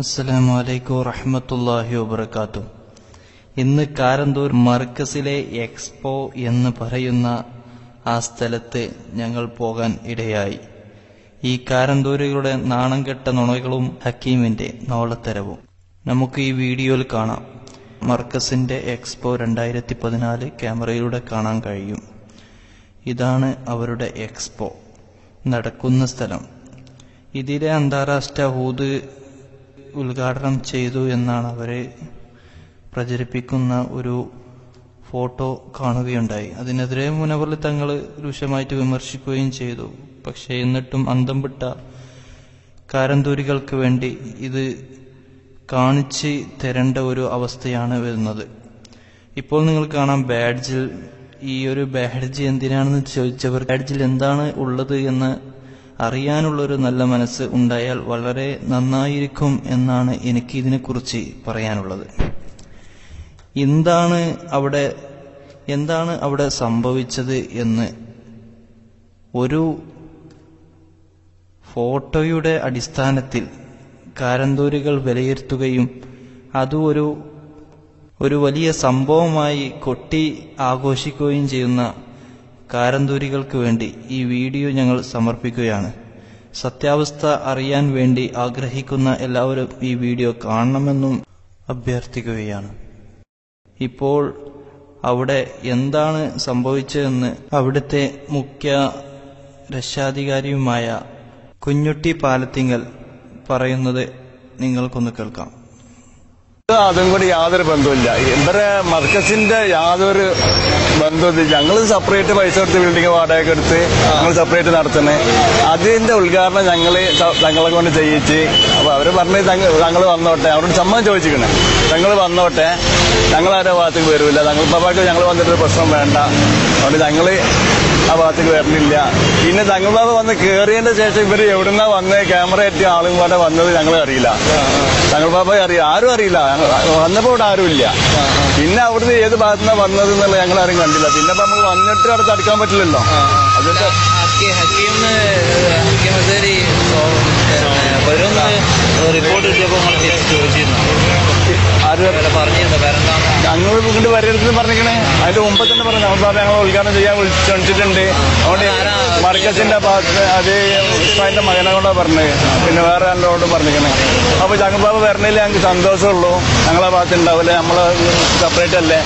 അസ്സലാമു അലൈക്കും വറഹ്മത്തുള്ളാഹി വബറകാതുഹു. ഇന്ന് കാരന്തൂർ മർക്കസിലെ എക്സ്പോ എന്ന് പറയുന്ന ആ സ്ഥലത്ത് ഞങ്ങൾ പോകാൻ ഇടയായി. ഈ കാരന്തൂരുകളുടെ നാണം കെട്ട നുണകളും ഹക്കീമിന്റെ നോളത്തരവും നമുക്ക് ഈ വീഡിയോയിൽ കാണാം. മർക്കസിന്റെ എക്സ്പോ 2014 ക്യാമറയിലൂടെ കാണാൻ കഴിയും. ഇതാണ് അവരുടെ എക്സ്പോ നടക്കുന്ന സ്ഥലം. ഇതിലെ അന്താരാഷ്ട്ര ഹൂദ് ഉദ്ഘാടനം ചെയ്തു എന്നാണ് അവരെ പ്രചരിപ്പിക്കുന്ന ഒരു ഫോട്ടോ കാണുകയുണ്ടായി. അതിനെതിരെ മുനവർ തങ്ങൾ രൂക്ഷമായിട്ട് വിമർശിക്കുകയും ചെയ്തു. പക്ഷെ എന്നിട്ടും അന്തം വിട്ട കാരന്തൂരികൾക്ക് വേണ്ടി ഇത് കാണിച്ച് തരേണ്ട ഒരു അവസ്ഥയാണ് വരുന്നത്. ഇപ്പോൾ നിങ്ങൾ കാണാം ബാഡ്ജിൽ, ഈ ഒരു ബാഡ്ജ് എന്തിനാണെന്ന് ചോദിച്ചവർ ബാഡ്ജിൽ എന്താണ് ഉള്ളത് എന്ന് അറിയാനുള്ളൊരു നല്ല മനസ്സ് ഉണ്ടായാൽ വളരെ നന്നായിരിക്കും എന്നാണ് എനിക്ക് ഇതിനെക്കുറിച്ച് പറയാനുള്ളത്. എന്താണ് അവിടെ സംഭവിച്ചത് എന്ന് ഒരു ഫോട്ടോയുടെ അടിസ്ഥാനത്തിൽ കാരന്തൂരികൾ വിലയിരുത്തുകയും അതും ഒരു വലിയ സംഭവമായി കൊട്ടി ആഘോഷിക്കുകയും ചെയ്യുന്ന കാരന്തൂരികൾക്ക് വേണ്ടി ഈ വീഡിയോ ഞങ്ങൾ സമർപ്പിക്കുകയാണ്. സത്യാവസ്ഥ അറിയാൻ വേണ്ടി ആഗ്രഹിക്കുന്ന എല്ലാവരും ഈ വീഡിയോ കാണണമെന്നും അഭ്യർത്ഥിക്കുകയാണ്. ഇപ്പോൾ അവിടെ എന്താണ് സംഭവിച്ചതെന്ന് അവിടുത്തെ മുഖ്യ രക്ഷാധികാരിയുമായ കുഞ്ഞുട്ടി പാലത്തിങ്കൽ പറയുന്നത് നിങ്ങൾക്കൊന്ന് കേൾക്കാം. അതും കൂടി യാതൊരു ബന്ധമില്ല. ഇവരെ മർക്കസിന്റെ യാതൊരു ബന്ധമില്ല. ഞങ്ങൾ സെപ്പറേറ്റ് പൈസ കൊടുത്ത് ബിൽഡിംഗ് വാടകയൊക്കെ എടുത്ത് ഞങ്ങൾ സെപ്പറേറ്റ് നടത്തുന്നത്. അതിന്റെ ഉദ്ഘാടനം ഞങ്ങളെ കൊണ്ട് ചെയ്യിച്ച്. അപ്പൊ അവര് പറഞ്ഞ് ഞങ്ങൾ വന്നോട്ടെ, അവരോട് സമ്മതം ചോദിച്ചിരിക്കണേ, ഞങ്ങൾ വന്നോട്ടെ, ഞങ്ങളാരുടെ ഭാഗത്തേക്ക് വരില്ല, തങ്ങൾപ്പാപ്പാക്ക് ഞങ്ങൾ വന്നിട്ട് പ്രശ്നം വേണ്ട, അതുകൊണ്ട് ഞങ്ങള് ആ ഭാഗത്തേക്ക് വരണില്ല. പിന്നെ തങ്ങൾപ്പാപ്പ വന്ന് കയറിയതിന്റെ ശേഷം ഇവര് എവിടുന്നാ വന്ന് ക്യാമറ എത്തിയ ആളും പോലെ വന്നത് ഞങ്ങൾ അറിയില്ല, തങ്ങൾപ്പാപ്പയെ അറിയാം, ആരും അറിയില്ല. വന്നപ്പോ ഇവിടെ ആരുമില്ല. പിന്നെ അവിടുന്ന് ഏത് ഭാഗത്തുനിന്നാ വന്നത് എന്നുള്ള ഞങ്ങൾ ആരും കണ്ടില്ല. പിന്നെ നമുക്ക് വന്നിട്ട് അവിടെ തടുക്കാൻ പറ്റില്ലല്ലോ. അതിന്റെ ഞങ്ങൾ ഇങ്ങോട്ട് വരരുതെന്ന് പറഞ്ഞിരിക്കണേ. അതിന്റെ മുമ്പ് തന്നെ പറഞ്ഞു ഞങ്ങൾ ഉദ്ഘാടനം ചെയ്യാൻ ക്ഷണിച്ചിട്ടുണ്ട്. അതുകൊണ്ട് മർക്കസിന്റെ ഭാഗത്ത് അത് അതിന്റെ മകനെ കൊണ്ടാ പറഞ്ഞത്, പിന്നെ വേറെ ആരോടും പറഞ്ഞിരിക്കണേ. അപ്പൊ ചങ്ങപ്പാപ്പ വരണില്ല, ഞങ്ങൾക്ക് സന്തോഷമുള്ളൂ. ഞങ്ങളെ ഭാഗത്ത് ഉണ്ടാവില്ല, നമ്മളെ സെപ്പറേറ്റ് അല്ലേ.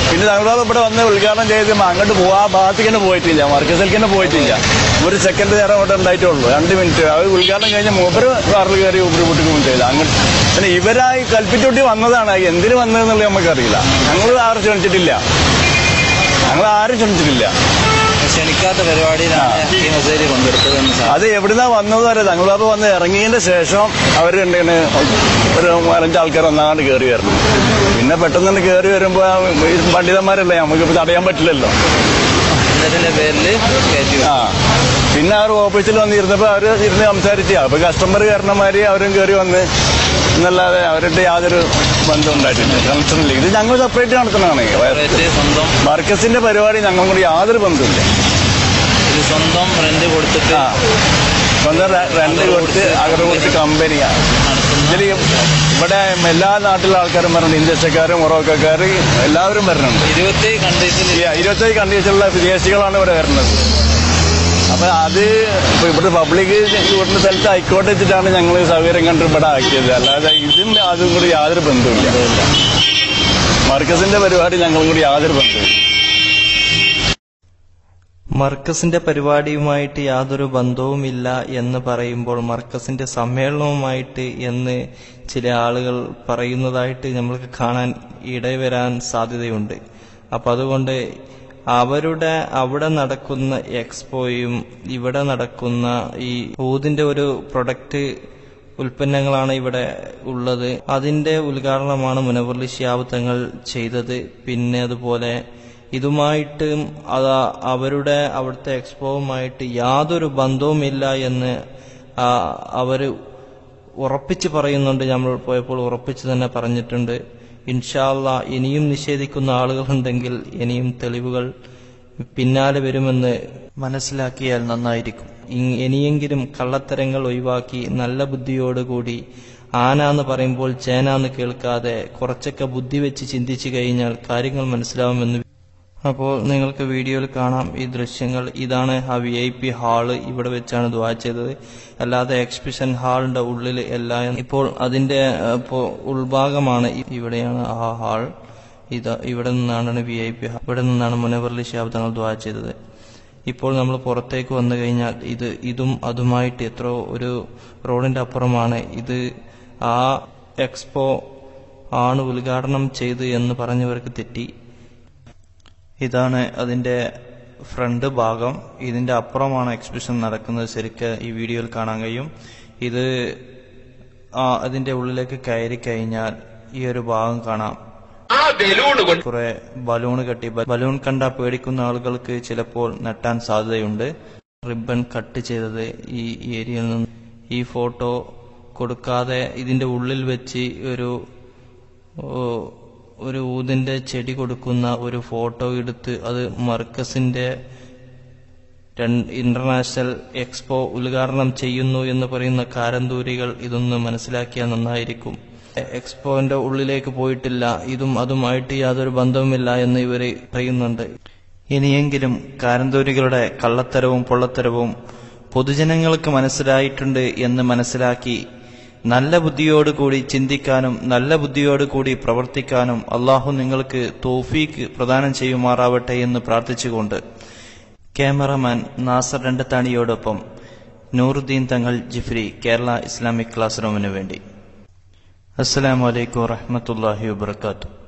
പിന്നെ തങ്ങൾപ്പാപ്പ ഇവിടെ വന്ന് ഉദ്ഘാടനം ചെയ്ത് അങ്ങോട്ട് ആ ഭാഗത്തേക്ക് തന്നെ പോയിട്ടില്ല, മർക്കസിലേക്ക് തന്നെ പോയിട്ടില്ല. ഒരു സെക്കൻഡ് നേരം അവിടെ ഉണ്ടായിട്ടുള്ളൂ, 2 മിനിറ്റ്. അവർ ഉദ്ഘാടനം കഴിഞ്ഞ മൂപ്പര് കാറിൽ കയറി ഉപരി കൂട്ടിക്കും ചെയ്ത് അങ്ങോട്ട്. പിന്നെ ഇവരായി കൽപ്പിച്ചൊട്ടി വന്നതാണ്. എന്തിനു വന്നതെന്നുള്ളത് നമുക്കറിയില്ല. ഞങ്ങൾ ആരും ക്ഷണിച്ചിട്ടില്ല, ക്ഷണിക്കാത്ത പരിപാടിയിലാണ് കൊണ്ടെടുത്തത്. അത് എവിടുന്നാ വന്നത് വരെ തങ്ങൾപ്പാപ്പ വന്ന് ഇറങ്ങിയതിന്റെ ശേഷം അവർ എന്താണ് ഒരു 4-5 ആൾക്കാർ ഒന്നാണ്ട് കയറി വരണം. പിന്നെ പെട്ടെന്ന് കയറി വരുമ്പോ പണ്ഡിതന്മാരല്ലേ, നമുക്കിപ്പോ തടയാൻ പറ്റില്ലല്ലോ. പിന്നെ അവർ ഓഫീസിൽ വന്നിരുന്നപ്പോ അവര് ഇരുന്ന് സംസാരിച്ച അപ്പൊ കസ്റ്റമർ കയറണമാര് അവരും കയറി വന്ന് എന്നല്ലാതെ അവരുടെ യാതൊരു ബന്ധം ഉണ്ടായിട്ടില്ല, കണക്ഷനില്ല. ഇത് ഞങ്ങൾ സെപ്പറേറ്റ് നടത്തുന്നതാണ്. മർക്കസിന്റെ പരിപാടി ഞങ്ങളും കൂടി യാതൊരു ബന്ധമില്ല. സ്വന്തം റെന്റ് കൊടുത്തിട്ട് റെന്റ് കൊടുത്ത് അങ്ങനെ കൊടുത്ത് കമ്പനിയാണ്. ഇതിൽ ഇവിടെ എല്ലാ നാട്ടിലെ ആൾക്കാരും വരുന്നുണ്ട്, ഇന്ത്യക്കാരും മൊറോക്കക്കാര് എല്ലാവരും വരുന്നുണ്ട്. 27 കൺട്രീസിലുള്ള വിദേശികളാണ് ഇവിടെ വരുന്നത്. അപ്പൊ അത് ഇവിടെ പബ്ലിക് കൂടുന്ന സ്ഥലത്ത് ആയിക്കോട്ടെ വെച്ചിട്ടാണ് ഞങ്ങൾ സൗകര്യം കണ്ട് ഇവിടെ ആക്കിയത്. അല്ലാതെ ഇതും അതും കൂടി യാതൊരു ബന്ധമില്ല. മർക്കസിന്റെ പരിപാടി ഞങ്ങളും കൂടി യാതൊരു ബന്ധമില്ല. മർക്കസിന്റെ പരിപാടിയുമായിട്ട് യാതൊരു ബന്ധവുമില്ല എന്ന് പറയുമ്പോൾ മർക്കസിന്റെ സമ്മേളനവുമായിട്ട് എന്ന് ചില ആളുകൾ പറയുന്നതായിട്ട് നമ്മൾക്ക് കാണാൻ ഇടവരാൻ സാധ്യതയുണ്ട്. അപ്പൊ അതുകൊണ്ട് അവിടെ നടക്കുന്ന എക്സ്പോയും ഇവിടെ നടക്കുന്ന ഈ ഹൂദിന്റെ ഒരു പ്രൊഡക്റ്റ് ഉൽപ്പന്നങ്ങളാണ് ഇവിടെ ഉള്ളത്. അതിന്റെ ഉദ്ഘാടനമാണ് മുനവർ ശിഹാബ് തങ്ങൾ ചെയ്തത്. പിന്നെ അതുപോലെ ഇതുമായിട്ട് അവിടുത്തെ എക്സ്പോവുമായിട്ട് യാതൊരു ബന്ധവുമില്ല എന്ന് അവര് ഉറപ്പിച്ച് പറയുന്നുണ്ട്. നമ്മൾ പോയപ്പോൾ ഉറപ്പിച്ച് തന്നെ പറഞ്ഞിട്ടുണ്ട്. ഇൻഷാ അല്ലാഹ് ഇനിയും നിഷേധിക്കുന്ന ആളുകളുണ്ടെങ്കിൽ ഇനിയും തെളിവുകൾ പിന്നാലെ വരുമെന്ന് മനസ്സിലാക്കിയാൽ നന്നായിരിക്കും. ഇനിയെങ്കിലും കള്ളത്തരങ്ങൾ ഒഴിവാക്കി നല്ല ബുദ്ധിയോടുകൂടി ആന എന്ന് പറയുമ്പോൾ ചേന എന്ന് കേൾക്കാതെ കുറച്ചൊക്കെ ബുദ്ധി വെച്ച് ചിന്തിച്ചു കഴിഞ്ഞാൽ കാര്യങ്ങൾ മനസ്സിലാവുമെന്ന്. അപ്പോൾ നിങ്ങൾക്ക് വീഡിയോയിൽ കാണാം ഈ ദൃശ്യങ്ങൾ. ഇതാണ് ആ VIP ഹാള്. ഇവിടെ വെച്ചാണ് ദുആ ചെയ്തത്, അല്ലാതെ എക്സിബിഷൻ ഹാളിന്റെ ഉള്ളിൽ അല്ല. ഇപ്പോൾ അതിന്റെ ഉൾഭാഗമാണ്. ഇവിടെയാണ് ആ ഹാൾ. ഇവിടെ നിന്നാണ് VIP ഹാൾ. ഇവിടെ നിന്നാണ് മുനവ്വർ ശിഹാബ് തങ്ങൾ ദുആ ചെയ്തത്. ഇപ്പോൾ നമ്മൾ പുറത്തേക്ക് വന്നു കഴിഞ്ഞാൽ ഇതും അതുമായിട്ട് എത്രയോ ഒരു റോഡിന്റെ അപ്പുറമാണ്. ഇത് ആ എക്സ്പോ ആണ് ഉദ്ഘാടനം ചെയ്ത് എന്ന് പറഞ്ഞവർക്ക് തെറ്റി. ഇതാണ് അതിന്റെ ഫ്രണ്ട് ഭാഗം. ഇതിന്റെ അപ്പുറമാണ് എക്സിബിഷൻ നടക്കുന്നത്. ശരിക്കും ഈ വീഡിയോയിൽ കാണാൻ കഴിയും. ഇത് അതിന്റെ ഉള്ളിലേക്ക് കയറി കഴിഞ്ഞാൽ ഈ ഒരു ഭാഗം കാണാം. കുറെ ബലൂൺ കെട്ടി. ബലൂൺ കണ്ടാ പേടിക്കുന്ന ആളുകൾക്ക് ചിലപ്പോൾ നെട്ടാൻ സാധ്യതയുണ്ട്. റിബൺ കട്ട് ചെയ്തത് ഈ ഏരിയയിൽ നിന്ന്. ഈ ഫോട്ടോ കൊടുക്കാതെ ഇതിന്റെ ഉള്ളിൽ വെച്ച് ഒരു ഊതിന്റെ ചെടി കൊടുക്കുന്ന ഒരു ഫോട്ടോ എടുത്ത് അത് മർക്കസിന്റെ ഇന്റർനാഷണൽ എക്സ്പോ ഉദ്ഘാടനം ചെയ്യുന്നു എന്ന് പറയുന്ന കാരന്തൂരികൾ ഇതൊന്ന് മനസ്സിലാക്കിയാൽ നന്നായിരിക്കും. എക്സ്പോന്റെ ഉള്ളിലേക്ക് പോയിട്ടില്ല, ഇതും അതുമായിട്ട് യാതൊരു ബന്ധവുമില്ല എന്ന് ഇവര് പറയുന്നുണ്ട്. ഇനിയെങ്കിലും കാരന്തൂരികളുടെ കള്ളത്തരവും പൊള്ളത്തരവും പൊതുജനങ്ങൾക്ക് മനസ്സിലായിട്ടുണ്ട് എന്ന് മനസ്സിലാക്കി നല്ല ബുദ്ധിയോടുകൂടി ചിന്തിക്കാനും നല്ല ബുദ്ധിയോടുകൂടി പ്രവർത്തിക്കാനും അള്ളാഹു നിങ്ങൾക്ക് തൗഫീക്ക് പ്രദാനം ചെയ്യുമാറാവട്ടെ എന്ന് പ്രാർത്ഥിച്ചുകൊണ്ട് ക്യാമറമാൻ നാസർ രണ്ടത്താണിയോടൊപ്പം നൂറുദ്ദീൻ തങ്ങൾ ജിഫ്രി, കേരള ഇസ്ലാമിക് ക്ലാസ് റൂമിന് വേണ്ടി. അസ്സലാമു അലൈക്കും വറഹ്മത്തുള്ളാഹി വബറകാതുഹു.